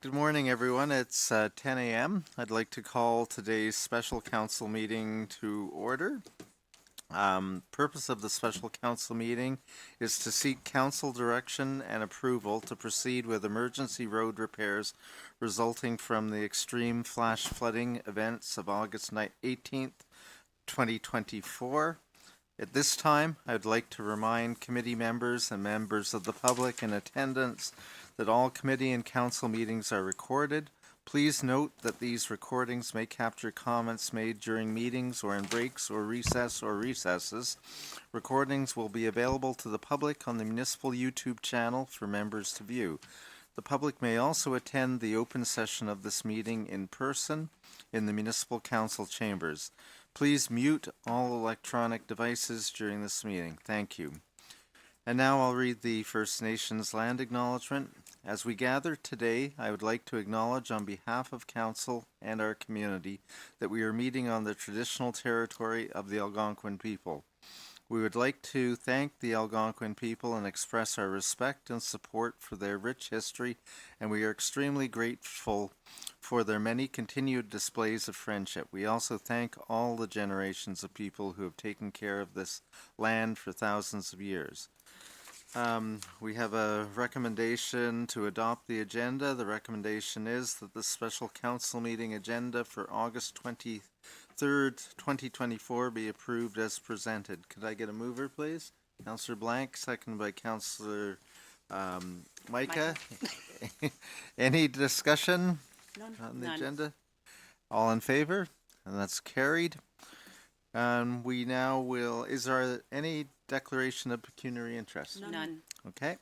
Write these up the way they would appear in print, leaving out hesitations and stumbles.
Good morning, everyone. It's 10 a.m. I'd like to call today's special council meeting to order. Purpose of the special council meeting is to seek council direction and approval to proceed with emergency road repairs resulting from the extreme flash flooding events of August 18th, 2024. At this time, I would like to remind committee members and members of the public in attendance that all committee and council meetings are recorded. Please note that these recordings may capture comments made during meetings or in breaks or recesses. Recordings will be available to the public on the municipal YouTube channel for members to view. The public may also attend the open session of this meeting in person in the municipal council chambers. Please mute all electronic devices during this meeting. Thank you. And now I'll read the First Nations land acknowledgement. As we gather today, I would like to acknowledge on behalf of Council and our community that we are meeting on the traditional territory of the Algonquin people. We would like to thank the Algonquin people and express our respect and support for their rich history, and we are extremely grateful for their many continued displays of friendship. We also thank all the generations of people who have taken care of this land for thousands of years. We have a recommendation to adopt the agenda. The recommendation is that the special council meeting agenda for August 23rd, 2024 be approved as presented. Could I get a mover, please? Councillor Blank, seconded by Councillor Micah. Any discussion on the agenda? All in favor? And that's carried. We now will, is there any declaration of pecuniary interest? None. Okay.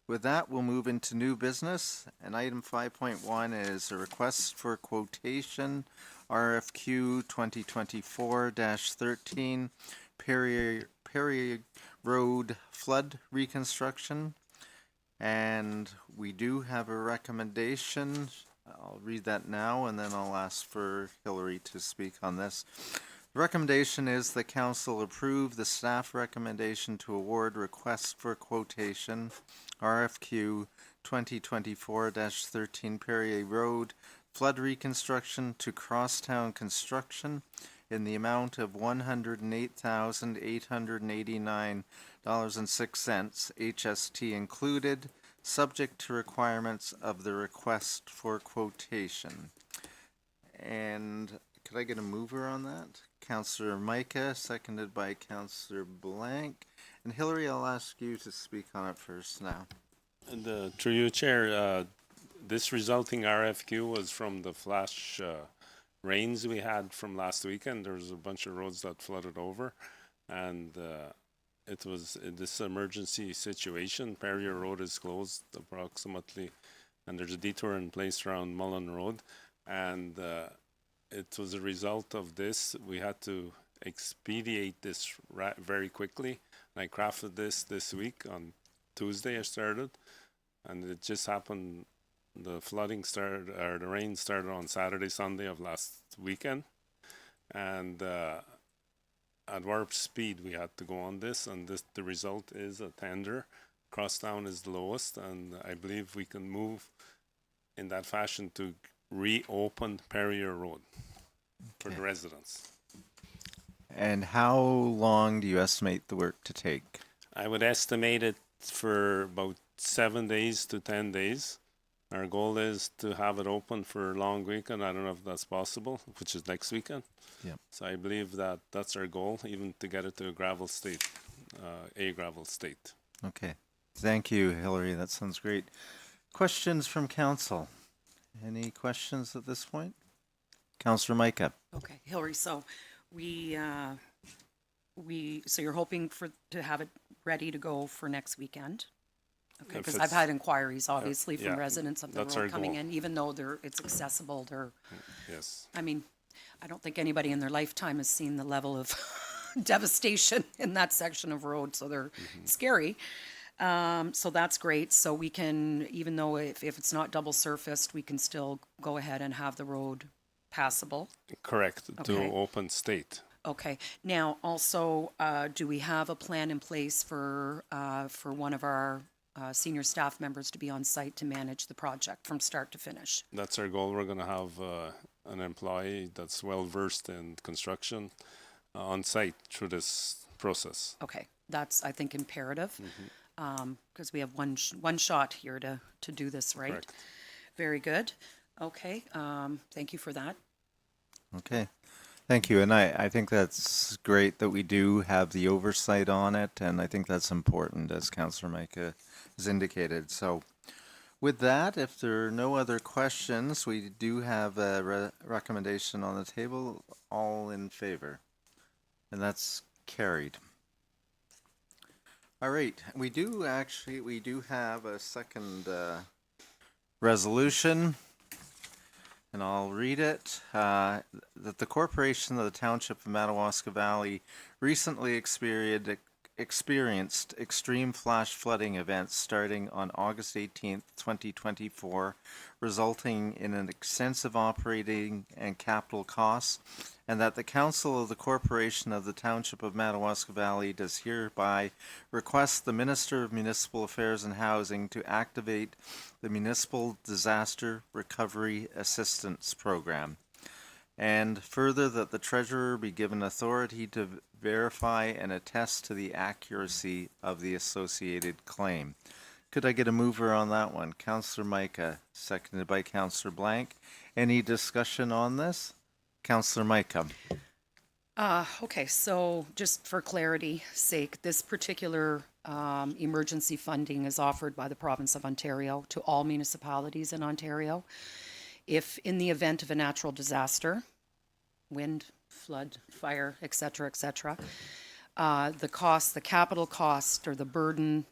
With that, we'll move into new business. And item 5.1 is a request for quotation, RFQ 2024-13, Perry Road flood reconstruction. And we do have a recommendation. I'll read that now and then I'll ask for Hillary to speak on this. The recommendation is the council approve the staff recommendation to award request for quotation RFQ 2024-13 Perrier Road flood reconstruction to Crosstown Construction in the amount of $108,889.06, HST included, subject to requirements of the request for quotation. And could I get a mover on that? Councillor Micah, seconded by Councillor Blank. And Hillary, I'll ask you to speak on it first now. And through you, Chair, this resulting RFQ was from the flash rains we had from last weekend. There was a bunch of roads that flooded over, and it was in this emergency situation. Perrier Road is closed approximately, and there's a detour in place around Mullen Road, and it was a result of this. We had to expedite this very quickly. And I crafted this week. On Tuesday I started, and it just happened. The flooding started, or the rain started on Saturday, Sunday of last weekend. And at warp speed we had to go on this, and the result is a tender. Crosstown is the lowest, and I believe we can move in that fashion to reopen Perrier Road for the residents. And how long do you estimate the work to take? I would estimate it for about 7 days to 10 days. Our goal is to have it open for a long weekend. I don't know if that's possible, which is next weekend. Yeah. So I believe that that's our goal, even to get it to a gravel state, a gravel state. Okay. Thank you, Hillary. That sounds great. Questions from council? Any questions at this point? Councillor Micah. Okay, Hillary, so so you're hoping to have it ready to go for next weekend? Okay, because I've had inquiries, obviously, from residents of the road coming in, even though it's accessible, Yes. I mean, I don't think anybody in their lifetime has seen the level of devastation in that section of road, so they're scary. So that's great. So we can, even though if it's not double surfaced, we can still go ahead and have the road passable. Correct, Okay. to open state. Okay. Now, also, do we have a plan in place for one of our senior staff members to be on site to manage the project from start to finish. That's our goal. We're going to have an employee that's well versed in construction on site through this process. Okay, that's, I think, imperative, because we have one shot here to do this right. Correct. Very good. Okay, thank you for that. Okay. Thank you. And I think that's great that we do have the oversight on it. And I think that's important, as Councillor Micah has indicated. So with that, if there are no other questions, we do have a recommendation on the table. All in favor? And that's carried. All right. We do have a second resolution. And I'll read it, that the Corporation of the Township of Madawaska Valley recently experienced extreme flash flooding events starting on August 18th, 2024, resulting in an extensive operating and capital costs, and that the Council of the Corporation of the Township of Madawaska Valley does hereby request the Minister of Municipal Affairs and Housing to activate the Municipal Disaster Recovery Assistance Program. And further, that the Treasurer be given authority to verify and attest to the accuracy of the associated claim. Could I get a mover on that one? Councillor Micah, seconded by Councillor Blank. Any discussion on this? Councillor Micah. Okay, so just for clarity's sake, this particular emergency funding is offered by the province of Ontario to all municipalities in Ontario. If in the event of a natural disaster, wind, flood, fire, et cetera, the capital cost or the burden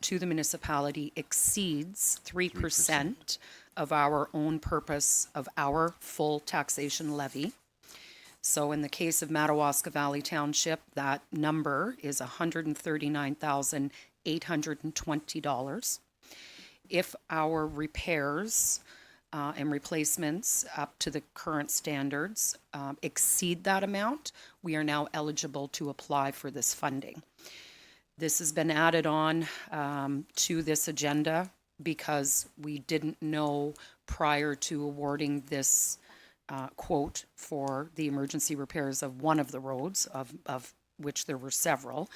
to the municipality exceeds 3% of our own purpose of our full taxation levy. So in the case of Madawaska Valley Township, that number is $139,820. If our repairs and replacements up to the current standards exceed that amount, we are now eligible to apply for this funding. This has been added on to this agenda because we didn't know prior to awarding this quote for the emergency repairs of one of the roads, of which there were several.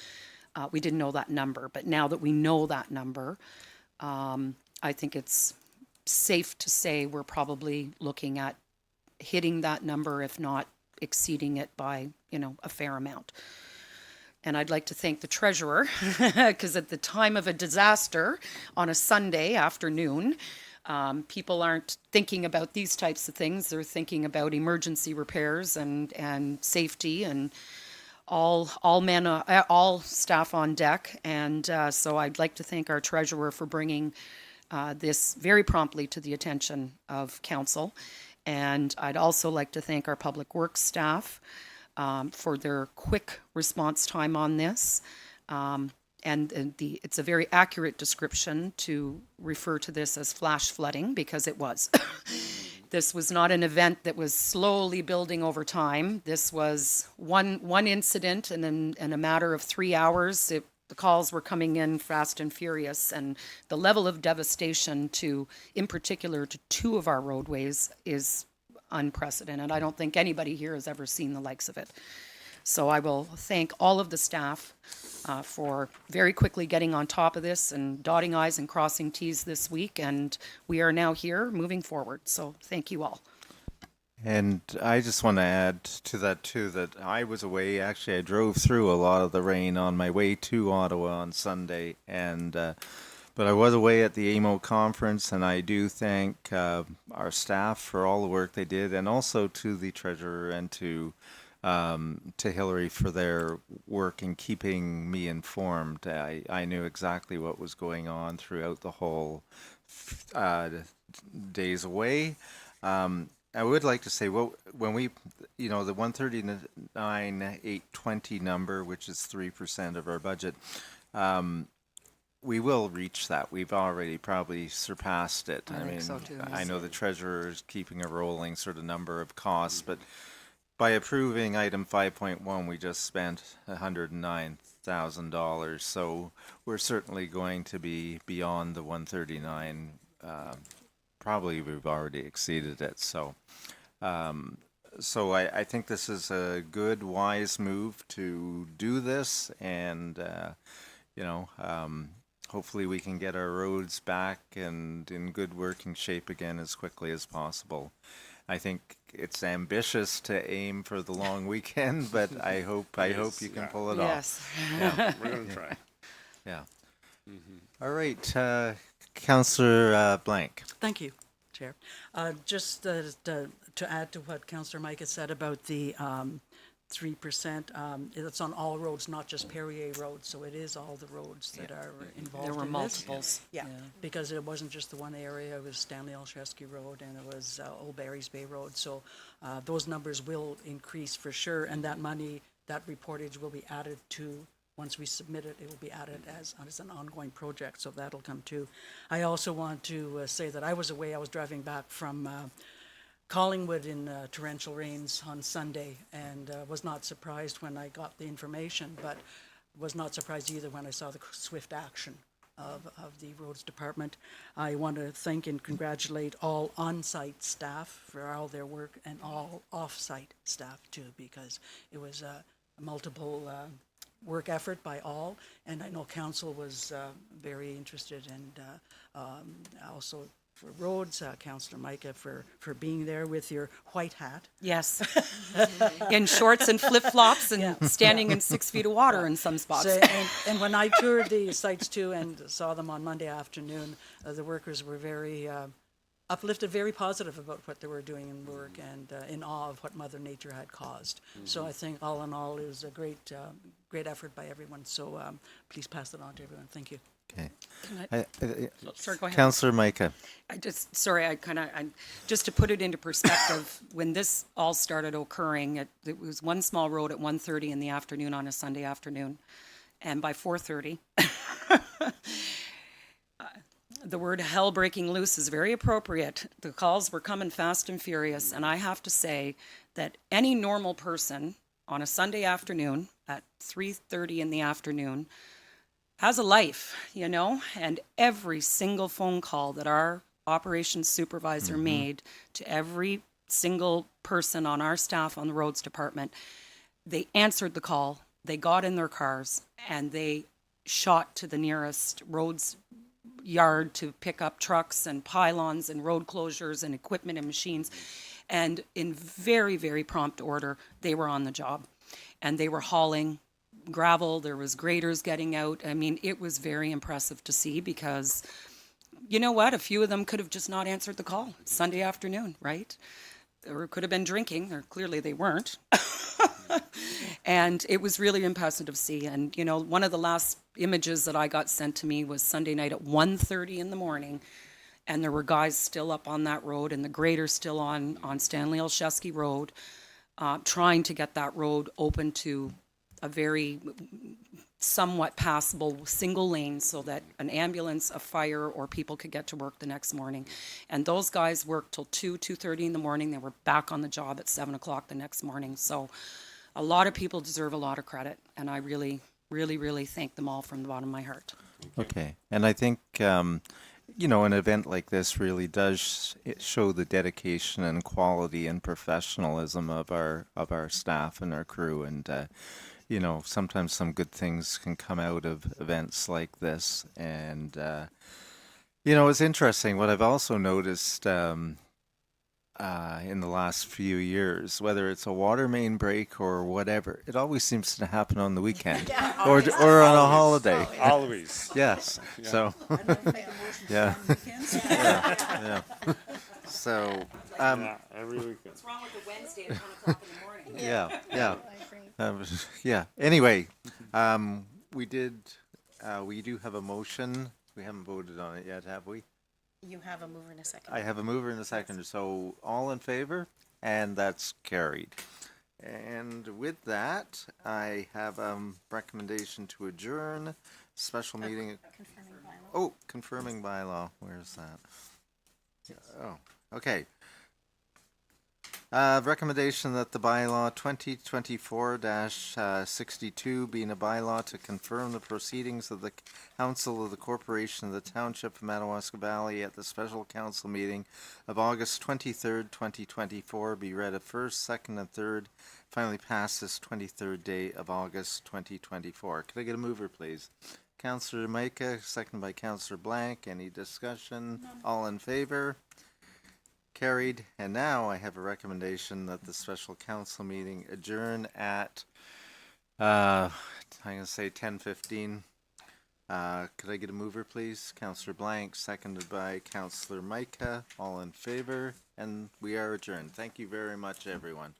We didn't know that number, but now that we know that number, I think it's safe to say we're probably looking at hitting that number, if not exceeding it by, a fair amount. And I'd like to thank the treasurer, because at the time of a disaster on a Sunday afternoon, people aren't thinking about these types of things. They're thinking about emergency repairs and safety and all staff on deck. And so I'd like to thank our treasurer for bringing this very promptly to the attention of council. And I'd also like to thank our public works staff for their quick response time on this. It's a very accurate description to refer to this as flash flooding, because it was. This was not an event that was slowly building over time. This was one incident, and in a matter of 3 hours, the calls were coming in fast and furious, and the level of devastation in particular to two of our roadways is unprecedented. I don't think anybody here has ever seen the likes of it. So I will thank all of the staff for very quickly getting on top of this and dotting I's and crossing T's this week. And we are now here moving forward. So thank you all. And I just want to add to that too, that I was away. Actually, I drove through a lot of the rain on my way to Ottawa on Sunday, and but I was away at the AMO conference, and I do thank our staff for all the work they did, and also to the treasurer and to Hillary for their work in keeping me informed. I knew exactly what was going on throughout the whole days away. I would like to say, well, when we, the 139,820 number, which is 3% of our budget, we will reach that. We've already probably surpassed it. I think so too. I know the treasurer is keeping a rolling sort of number of costs, but by approving item 5.1, we just spent 109 $100,000. So we're certainly going to be beyond the 139. Probably we've already exceeded it. So I think this is a good, wise move to do this, and hopefully we can get our roads back and in good working shape again as quickly as possible. I think it's ambitious to aim for the long weekend, but I hope you can pull it off. Yes. Yeah, we're gonna try. Yeah. All right, Councillor Blank. Thank you, Chair. Just to add to what Councillor Mike has said about the 3%, it's on all roads, not just Perrier Road, so it is all the roads that are involved There were in this. multiples. Yeah, because it wasn't just the one area, it was Stanley Olszewski Road and it was Old Barry's Bay Road, so those numbers will increase for sure, and that money, that reportage will be added to, once we submit it, it will be added as an ongoing project, so that'll come too. I also want to say that I was away, I was driving back from Collingwood in torrential rains on Sunday, and was not surprised when I got the information, but was not surprised either when I saw the swift action of the roads department. I want to thank and congratulate all on-site staff for all their work and all off-site staff too, because it was a multiple work effort by all, and I know council was very interested, and also for roads, Councillor Micah for being there with your white hat. Yes. In shorts and flip-flops and standing in 6 feet of water in some spots. So, and when I toured the sites too and saw them on Monday afternoon, the workers were very uplifted, very positive about what they were doing in work, and in awe of what Mother Nature had caused. So I think all in all, it was a great effort by everyone. So please pass it on to everyone. Thank you. Okay. Sure, go ahead. Councillor Micah. Just to put it into perspective, when this all started occurring, it was one small road at 1:30 in the afternoon on a Sunday afternoon. And by 4:30, the word hell breaking loose is very appropriate. The calls were coming fast and furious. And I have to say that any normal person on a Sunday afternoon at 3:30 in the afternoon has a life, and every single phone call that our operations supervisor made to every single person on our staff on the roads department, they answered the call, they got in their cars, and they shot to the nearest roads yard to pick up trucks and pylons and road closures and equipment and machines. And in very, very prompt order, they were on the job, and they were hauling gravel. There was graders getting out. I mean, it was very impressive to see, because you know what? A few of them could have just not answered the call Sunday afternoon, right? Or could have been drinking, or clearly they weren't. And it was really impressive to see. And, one of the last images that I got sent to me was Sunday night at 1:30 in the morning. And there were guys still up on that road, and the grader still on Stanley Olszewski Road, trying to get that road open to a very somewhat passable single lane so that an ambulance, a fire, or people could get to work the next morning. And those guys worked till 2:30 in the morning. They were back on the job at 7 o'clock the next morning. So a lot of people deserve a lot of credit, and I really, really, really thank them all from the bottom of my heart. Okay. And I think, an event like this really does show the dedication and quality and professionalism of our staff and our crew. And, sometimes some good things can come out of events like this. And, it's interesting. What I've also noticed in the last few years, whether it's a water main break or whatever, it always seems to happen on the weekend or on a holiday. Always. Yes. Yeah. So, yeah. yeah. So, Yeah, every weekend. What's wrong with the Wednesday at 1 o'clock in the morning? yeah. Yeah. Anyway, we do have a motion. We haven't voted on it yet, have we? You have a mover and a second. I have a mover and a seconder. So all in favor? And that's carried. And with that, I have a recommendation to adjourn special meeting. Confirming bylaw. Oh, confirming bylaw. Where's that? Oh, okay. Recommendation that the bylaw 2024-62 being a bylaw to confirm the proceedings of the Council of the Corporation of the Township of Madawaska Valley at the special council meeting of August 23rd, 2024 be read at first, second, and third, finally passed this 23rd day of August 2024. Could I get a mover, please? Councillor Micah, second by Councillor Blank. Any discussion? All in favor? Carried. And now I have a recommendation that the special council meeting adjourn at, I'm going to say 10:15. Could I get a mover, please? Councillor Blank, seconded by Councillor Micah. All in favor? And we are adjourned. Thank you very much, everyone.